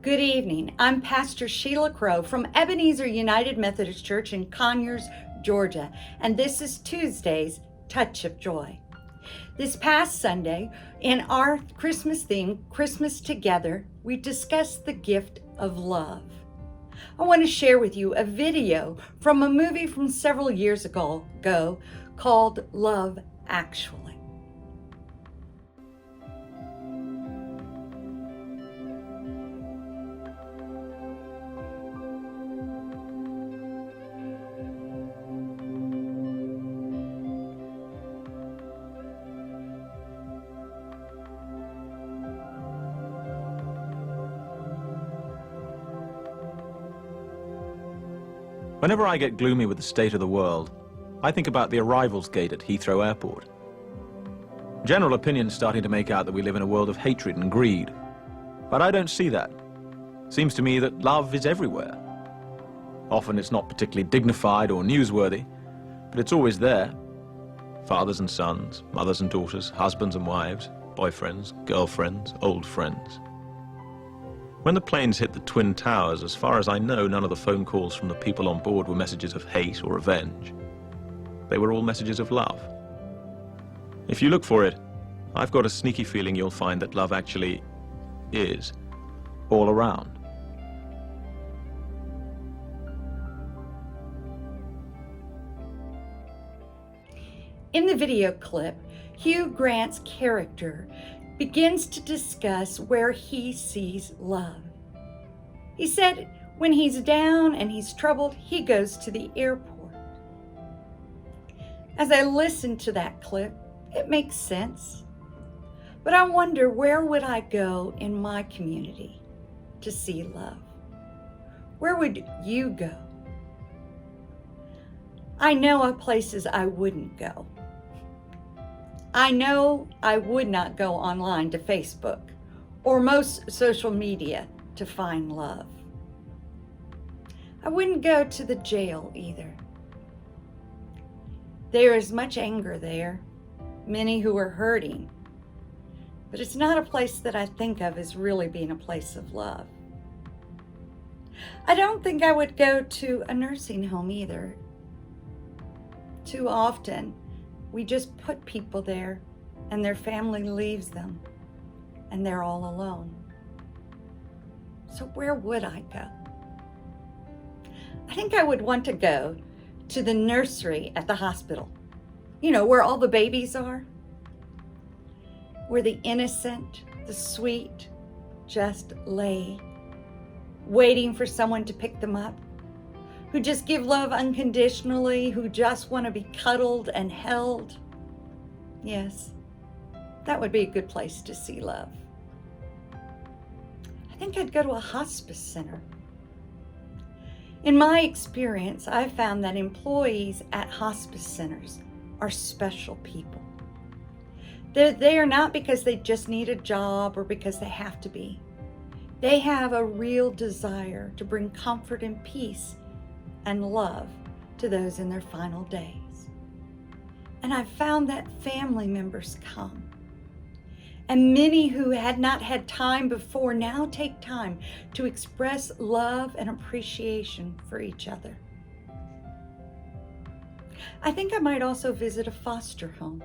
Good evening. I'm Pastor Sheila Crow from Ebenezer United Methodist Church in Conyers, Georgia, and this is Tuesday's Touch of Joy. This past Sunday, in our Christmas theme, Christmas Together, we discussed the gift of love. I want to share with you a video from a movie from several years ago called Love Actually. Whenever I get gloomy with the state of the world, I think about the arrivals gate at Heathrow Airport. General opinion's starting to make out that we live in a world of hatred and greed. But I don't see that. Seems to me that love is everywhere. Often it's not particularly dignified or newsworthy, but it's always there. Fathers and sons, mothers and daughters, husbands and wives, boyfriends, girlfriends, old friends. When the planes hit the Twin Towers, as far as I know, none of the phone calls from the people on board were messages of hate or revenge. They were all messages of love. If you look for it, I've got a sneaky feeling you'll find that love actually is all around. In the video clip, Hugh Grant's character begins to discuss where he sees love. He said when he's down and he's troubled, he goes to the airport. As I listen to that clip, it makes sense. But I wonder, where would I go in my community to see love? Where would you go? I know of places I wouldn't go. I know I would not go online to Facebook or most social media to find love. I wouldn't go to the jail either. There is much anger there, many who are hurting, but it's not a place that I think of as really being a place of love. I don't think I would go to a nursing home either. Too often, we just put people there and their family leaves them and they're all alone. So where would I go? I think I would want to go to the nursery at the hospital. You know, where all the babies are. Where the innocent, the sweet just lay, waiting for someone to pick them up. Who just give love unconditionally, who just want to be cuddled and held. Yes, that would be a good place to see love. I think I'd go to a hospice center. In my experience, I've found that employees at hospice centers are special people. They're there not because they just need a job or because they have to be. They have a real desire to bring comfort and peace and love to those in their final days. And I've found that family members come. And many who had not had time before now take time to express love and appreciation for each other. I think I might also visit a foster home.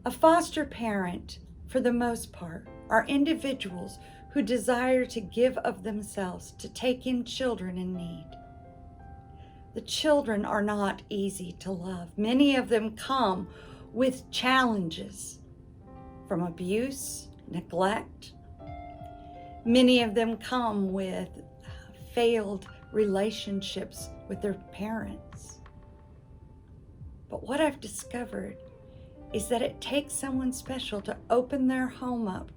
A foster parent, for the most part, are individuals who desire to give of themselves to take in children in need. The children are not easy to love. Many of them come with challenges from abuse, neglect. Many of them come with failed relationships with their parents. But what I've discovered is that it takes someone special to open their home up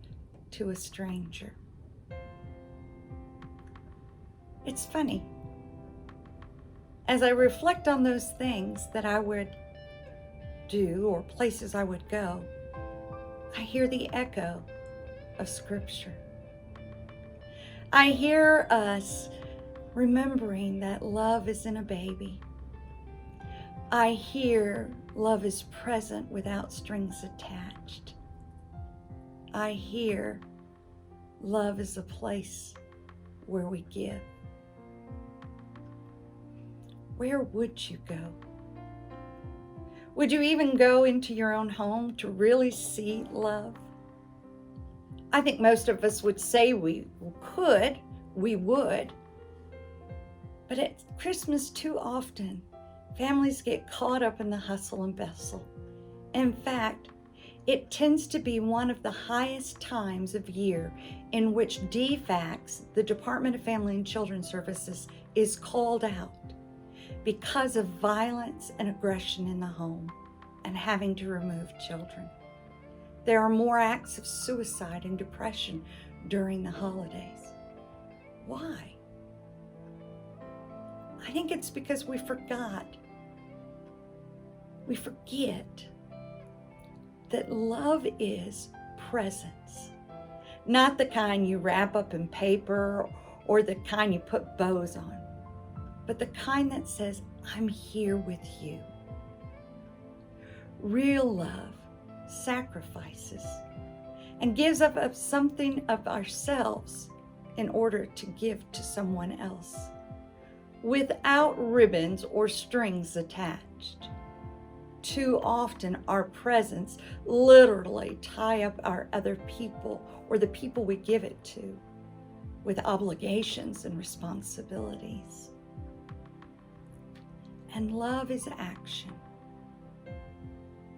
to a stranger. It's funny. As I reflect on those things that I would do or places I would go, I hear the echo of Scripture. I hear us remembering that love isn't a baby. I hear love is present without strings attached. I hear Love is a place where we give. Where would you go? Would you even go into your own home to really see love? I think most of us would say we would. But at Christmas, too often, families get caught up in the hustle and bustle. In fact, it tends to be one of the highest times of year in which DFACS, the Department of Family and Children Services, is called out because of violence and aggression in the home and having to remove children. There are more acts of suicide and depression during the holidays. Why? I think it's because we forget that love is presence. Not the kind you wrap up in paper or the kind you put bows on, but the kind that says, I'm here with you. Real love sacrifices and gives up something of ourselves in order to give to someone else without ribbons or strings attached. Too often our presence literally tie up our other people or the people we give it to with obligations and responsibilities. And love is action.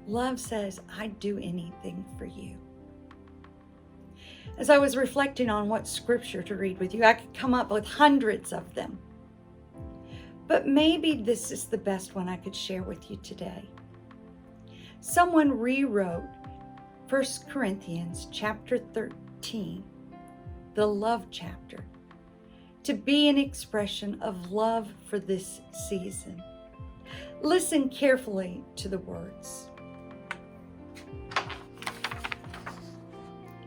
Love says, I'd do anything for you. As I was reflecting on what scripture to read with you, I could come up with hundreds of them. But maybe this is the best one I could share with you today. Someone rewrote 1 Corinthians chapter 13, the love chapter, to be an expression of love for this season. Listen carefully to the words.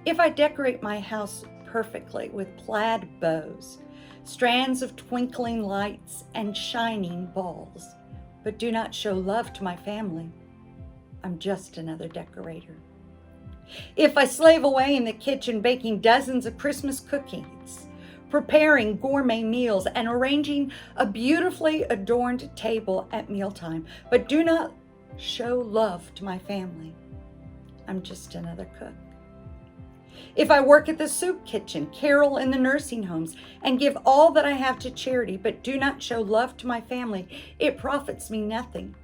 If I decorate my house perfectly with plaid bows, strands of twinkling lights, and shining balls, but do not show love to my family, I'm just another decorator. If I slave away in the kitchen baking dozens of Christmas cookies, preparing gourmet meals, and arranging a beautifully adorned table at mealtime, but do not show love to my family, I'm just another cook. If I work at the soup kitchen, carol in the nursing homes, and give all that I have to charity, but do not show love to my family, it profits me nothing.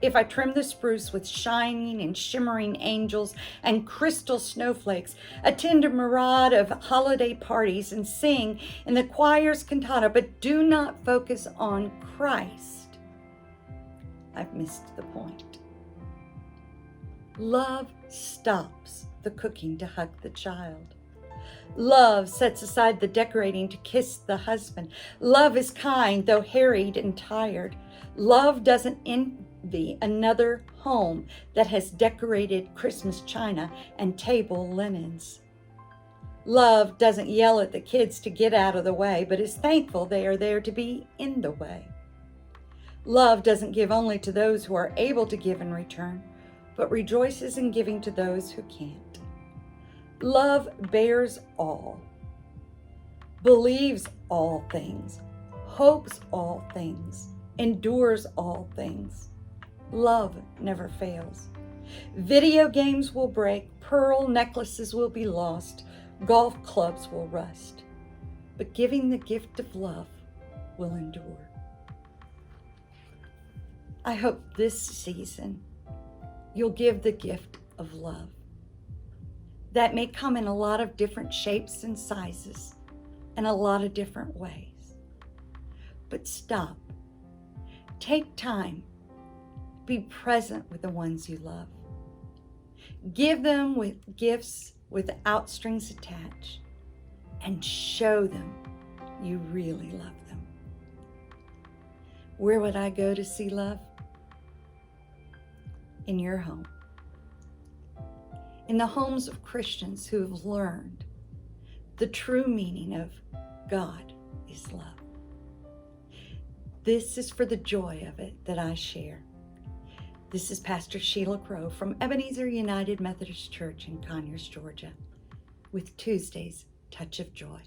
If I trim the spruce with shining and shimmering angels and crystal snowflakes, attend a myriad of holiday parties, and sing in the choir's cantata, but do not focus on Christ, I've missed the point. Love stops the cooking to hug the child. Love sets aside the decorating to kiss the husband. Love is kind, though harried and tired. Love doesn't envy another home that has decorated Christmas china and table linens. Love doesn't yell at the kids to get out of the way, but is thankful they are there to be in the way. Love doesn't give only to those who are able to give in return, but rejoices in giving to those who can't. Love bears all, believes all things, hopes all things, endures all things. Love never fails. Video games will break, pearl necklaces will be lost, golf clubs will rust, but giving the gift of love will endure. I hope this season you'll give the gift of love. That may come in a lot of different shapes and sizes and a lot of different ways. But stop. Take time. Be present with the ones you love. Give them with gifts without strings attached, and show them you really love them. Where would I go to see love? In your home. In the homes of Christians who have learned the true meaning of God is love. This is for the joy of it that I share. This is Pastor Sheila Crow from Ebenezer United Methodist Church in Conyers, Georgia. with Tuesday's Touch of Joy.